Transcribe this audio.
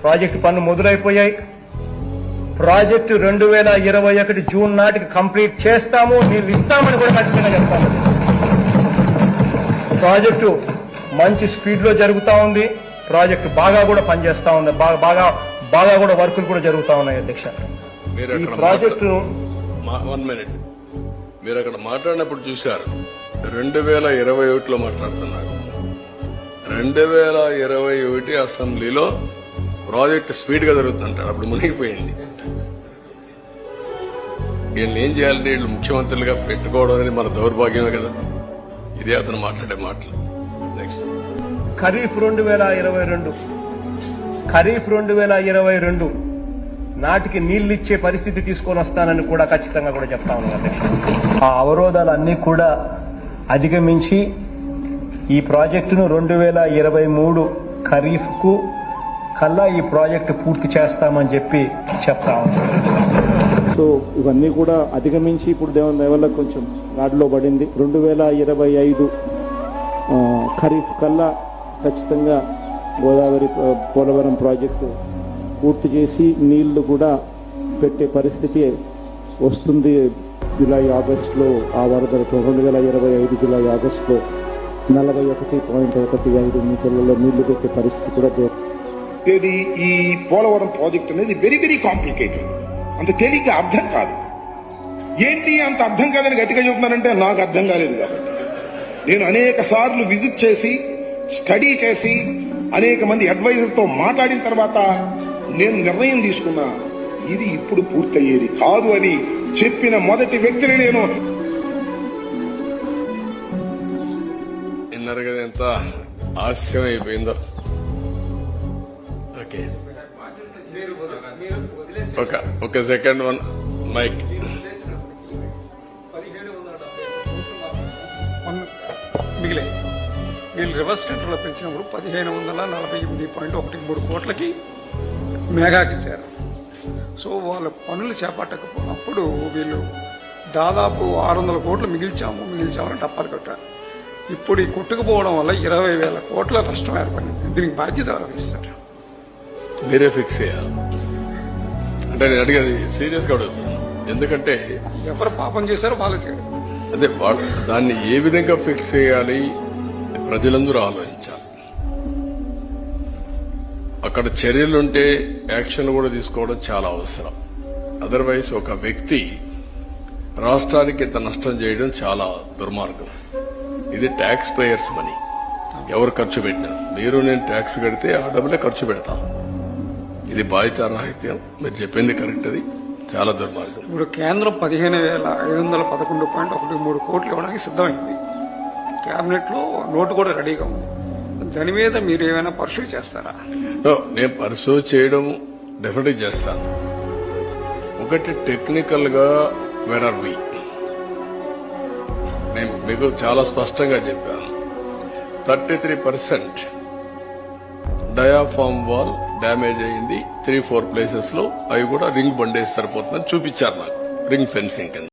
Project పనులు మొదలైపోయాయి. Project 2021 June నాటికి complete చేస్తాము, నీళ్లు ఇస్తామని కూడా ఖచ్చితంగా చెప్తాము. ప్రాజెక్టు మంచి స్పీడ్ లో జరుగుతా ఉంది. ప్రాజెక్టు బాగా కూడా పనిచేస్తా ఉంది. బాగా కూడా వర్కులు కూడా జరుగుతా ఉన్నాయి. అధ్యక్ష, ఈ ప్రాజెక్టు 1 మినిట్ మీరు అక్కడ మాట్లాడినప్పుడు చూశారు. 2021లో మాట్లాడుతున్నారు. 2021 అసెంబ్లీలో ప్రాజెక్టు స్పీడ్ గా జరుగుతుంటాడు. అప్పుడు మునిగిపోయింది. వీళ్ళని ఏం చేయాలంటే వీళ్ళు ముఖ్యమంత్రులుగా పెట్టుకోవడం అనేది మన దౌర్భాగ్యమే కదా. ఇదే అతను మాట్లాడే మాటలు. నెక్స్ట్ ఖరీఫ్ 2022 నాటికి నీళ్లు ఇచ్చే పరిస్థితి తీసుకొని వస్తానని కూడా ఖచ్చితంగా కూడా చెప్తా ఉన్నాను అధ్యక్ష. ఆ అవరోధాలన్నీ కూడా అధిగమించి ఈ ప్రాజెక్టును 2023 ఖరీఫ్ కు కల్లా ఈ ప్రాజెక్టు పూర్తి చేస్తామని చెప్పి చెప్తా ఉన్నాను. సో ఇవన్నీ కూడా అధిగమించి ఇప్పుడు దేవుని వల్ల కొంచెం గాడిలో పడింది. 2025 ఖరీఫ్ కల్లా ఖచ్చితంగా గోదావరి పోలవరం ప్రాజెక్టు పూర్తి చేసి నీళ్లు కూడా పెట్టే పరిస్థితి వస్తుంది. జూలై ఆగస్టులో ఆ వరదలు 2025 జూలై ఆగస్టులో 41.15 మీటర్లలో నీళ్లు పెట్టే పరిస్థితి కూడా ఇది ఈ పోలవరం ప్రాజెక్ట్ అనేది వెరీ వెరీ కాంప్లికేటెడ్. అంత తేలిగ్గా అర్థం కాదు. ఏంటి అంత అర్థం కాదని గట్టిగా చెబుతున్నారంటే నాకు అర్థం కాలేదు కాబట్టి నేను అనేక సార్లు విజిట్ చేసి స్టడీ చేసి అనేక మంది అడ్వైజర్తో మాట్లాడిన తర్వాత నేను నిర్ణయం తీసుకున్నా. ఇది ఇప్పుడు పూర్తయ్యేది కాదు అని చెప్పిన మొదటి వ్యక్తిని నేను. విన్నారు కదా ఎంత ఆలస్యం అయిపోయిందో. ఓకే, ఒక సెకండ్ వన్ మైక్. మిగిలే వీళ్ళు రివర్స్ టెండర్లో పెంచినప్పుడు 1548.13 కోట్లకి మేఘాకి ఇచ్చారు. సో వాళ్ళ పనులు చేపట్టకపోయినప్పుడు వీళ్ళు దాదాపు 600 కోట్లు మిగిల్చామని టప్పాలు కట్టారు. ఇప్పుడు ఈ కొట్టుకుపోవడం వల్ల 20,000 కోట్ల నష్టం ఏర్పడింది. దీనికి బాధ్యత వహిస్తారు. మీరే ఫిక్స్ చేయాలి అంటే నేను అడిగేది సీరియస్ గా అడుగుతున్నాను. ఎందుకంటే ఎవరు పాపం చేశారో వాళ్ళు చేయాలి. అదే దాన్ని ఏ విధంగా ఫిక్స్ చేయాలి ప్రజలందరూ ఆలోచించాలి. అక్కడ చర్యలుంటే యాక్షన్ కూడా తీసుకోవడం చాలా అవసరం. అదర్వైజ్ ఒక వ్యక్తి రాష్ట్రానికి ఇంత నష్టం చేయడం చాలా దుర్మార్గం. ఇది ట్యాక్స్ పేయర్స్ మనీ. ఎవరు ఖర్చు పెట్టినా మీరు నేను ట్యాక్స్ కడితే ఆ డబ్బులే ఖర్చు పెడతాం. ఇది బాధ్యతారాహిత్యం. మీరు చెప్పింది కరెక్ట్. అది చాలా దుర్మార్గం. ఇప్పుడు కేంద్రం 15,511.13 కోట్లు ఇవ్వడానికి సిద్ధమైంది. కేబినెట్ లో నోటు కూడా రెడీగా ఉంది. దాని మీద మీరు ఏమైనా పర్సూ చేస్తారా? నేను పర్సూ చేయడం డెఫినెట్గా చేస్తాను. ఒకటి టెక్నికల్ గా వేర్ ఆర్ వి, నేను మీకు చాలా స్పష్టంగా చెప్పాను. 33% డయాఫామ్ వాల్ డ్యామేజ్ అయింది 3-4 ప్లేసెస్ లో. అవి కూడా రింగ్ బండేసి సరిపోతుందని చూపించారు నాకు, రింగ్ ఫెన్సింగ్ కింద.